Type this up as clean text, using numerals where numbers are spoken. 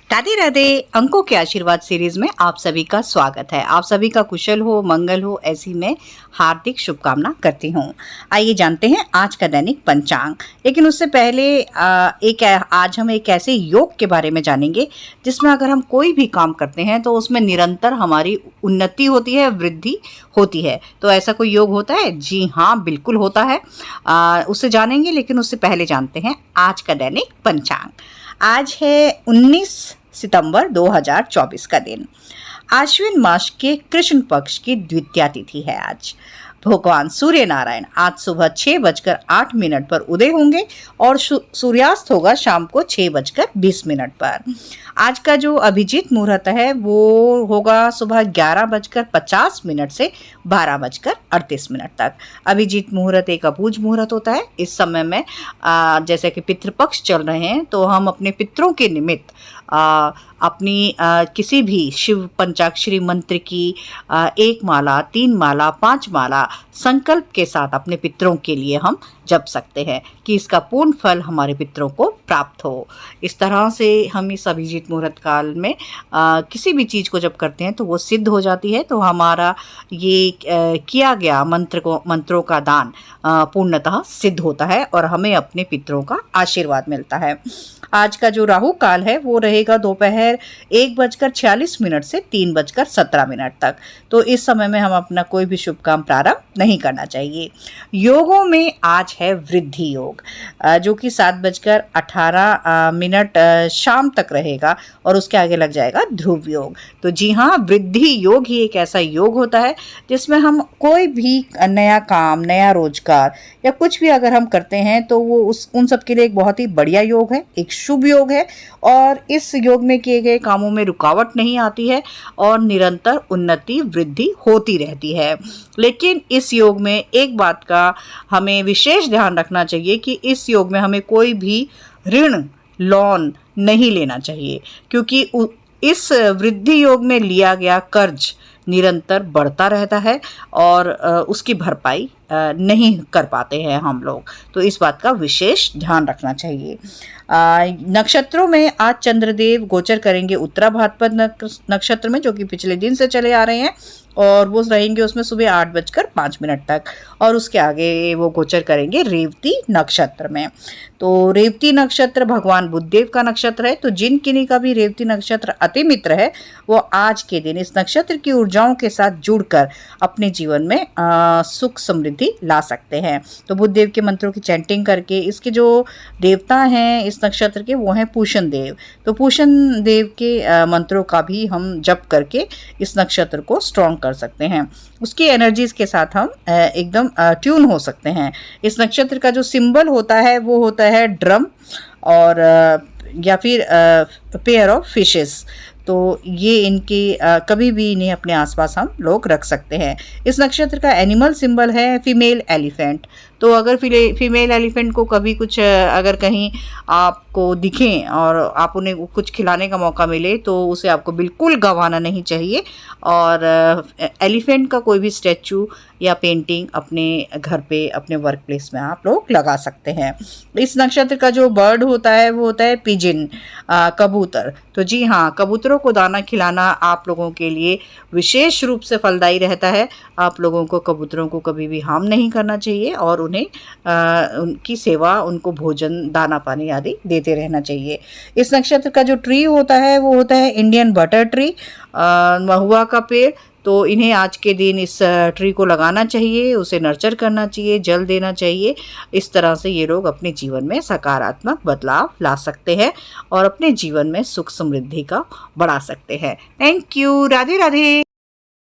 राधे राधे। अंकों के आशीर्वाद सीरीज में आप सभी का स्वागत है। आप सभी का कुशल हो, मंगल हो, ऐसी मैं हार्दिक शुभकामना करती हूँ। आइए जानते हैं आज का दैनिक पंचांग। लेकिन उससे पहले आज हम एक ऐसे योग के बारे में जानेंगे जिसमें अगर हम कोई भी काम करते हैं तो उसमें निरंतर हमारी उन्नति होती है, वृद्धि होती है। तो ऐसा कोई योग होता है? जी हाँ, बिल्कुल होता है। उसे जानेंगे, लेकिन उससे पहले जानते हैं आज का दैनिक पंचांग। आज है 19 सितंबर 2024 का दिन। आश्विन मास के कृष्ण पक्ष की द्वितीया तिथि है आज। भगवान सूर्य नारायण आज सुबह 6:08 पर उदय होंगे और सूर्यास्त होगा शाम को 6:20 पर। आज का जो अभिजीत मुहूर्त है वो होगा सुबह 11:50 से 12:38 तक। अभिजीत मुहूर्त एक अबूझ मुहूर्त होता है। इस समय में जैसे कि पितृपक्ष चल रहे हैं तो हम अपने पितरों के निमित्त अपनी किसी भी शिव पंचाक्षरी मंत्र की 1 माला, 3 माला, 5 माला संकल्प के साथ अपने पितरों के लिए हम जप सकते हैं कि इसका पूर्ण फल हमारे पितरों को प्राप्त हो। इस तरह से हम इस अभिजीत मुहूर्त काल में किसी भी चीज़ को जब करते हैं तो वो सिद्ध हो जाती है। तो हमारा ये किया गया मंत्रों का दान पूर्णतः सिद्ध होता है और हमें अपने पितरों का आशीर्वाद मिलता है। आज का जो राहु काल है वो रहेगा दोपहर 1:46 से 3:17 तक। तो इस समय में हम अपना कोई भी शुभ काम प्रारंभ नहीं करना चाहिए। योगों में आज है वृद्धि योग, जो कि 7:18 शाम तक रहेगा और उसके आगे लग जाएगा ध्रुव योग। तो जी हाँ, वृद्धि योग ही एक ऐसा योग होता है जिसमें हम कोई भी नया काम, नया रोजगार या कुछ भी अगर हम करते हैं तो वो उन सब के लिए एक बहुत ही बढ़िया योग है, एक शुभ योग है। और इस योग में किए गए कामों में रुकावट नहीं आती है और निरंतर उन्नति, वृद्धि होती रहती है। लेकिन इस योग में एक बात का हमें विशेष ध्यान रखना चाहिए कि इस योग में हमें कोई भी ऋण, लोन नहीं लेना चाहिए, क्योंकि इस वृद्धि योग में लिया गया कर्ज निरंतर बढ़ता रहता है और उसकी भरपाई नहीं कर पाते हैं हम लोग। तो इस बात का विशेष ध्यान रखना चाहिए। नक्षत्रों में आज चंद्रदेव गोचर करेंगे उत्तरा भाद्रपद नक्षत्र में, जो कि पिछले दिन से चले आ रहे हैं और वो रहेंगे उसमें सुबह 8:05 तक। और उसके आगे वो गोचर करेंगे रेवती नक्षत्र में। तो रेवती नक्षत्र भगवान बुद्धदेव का नक्षत्र है। तो जिन किन्हीं का भी रेवती नक्षत्र अति मित्र है वो आज के दिन इस नक्षत्र की ऊर्जाओं के साथ जुड़कर अपने जीवन में सुख समृद्धि ला सकते हैं। तो बुद्धदेव के मंत्रों की चैंटिंग करके, इसके जो देवता हैं इस नक्षत्र के वो हैं पूषण देव। तो पूषण देव के मंत्रों का भी हम जप करके इस नक्षत्र को स्ट्रॉन्ग कर सकते हैं। उसकी एनर्जीज के साथ हम एकदम ट्यून हो सकते हैं। इस नक्षत्र का जो सिंबल होता है वो होता है ड्रम और या फिर पेयर ऑफ फिशेस। तो ये इनकी कभी भी इन्हें अपने आसपास हम लोग रख सकते हैं। इस नक्षत्र का एनिमल सिंबल है फीमेल एलिफेंट। तो अगर फीमेल एलिफेंट को कभी कुछ अगर कहीं आपको दिखें और आप उन्हें कुछ खिलाने का मौका मिले तो उसे आपको बिल्कुल गंवाना नहीं चाहिए। और एलिफेंट का कोई भी स्टैचू या पेंटिंग अपने घर पे, अपने वर्क प्लेस में आप लोग लगा सकते हैं। इस नक्षत्र का जो बर्ड होता है वो होता है पिजिन, कबूतर। तो जी हाँ, कबूतरों को दाना खिलाना आप लोगों के लिए विशेष रूप से फलदायी रहता है। आप लोगों को कबूतरों को कभी भी हार्म नहीं करना चाहिए और उन्हें उनकी सेवा, उनको भोजन, दाना पानी आदि देते रहना चाहिए। इस नक्षत्र का जो ट्री होता है वो होता है इंडियन बटर ट्री, महुआ का पेड़। तो इन्हें आज के दिन इस ट्री को लगाना चाहिए, उसे नर्चर करना चाहिए, जल देना चाहिए। इस तरह से ये लोग अपने जीवन में सकारात्मक बदलाव ला सकते हैं और अपने जीवन में सुख समृद्धि का बढ़ा सकते हैं। Thank you. राधे राधे।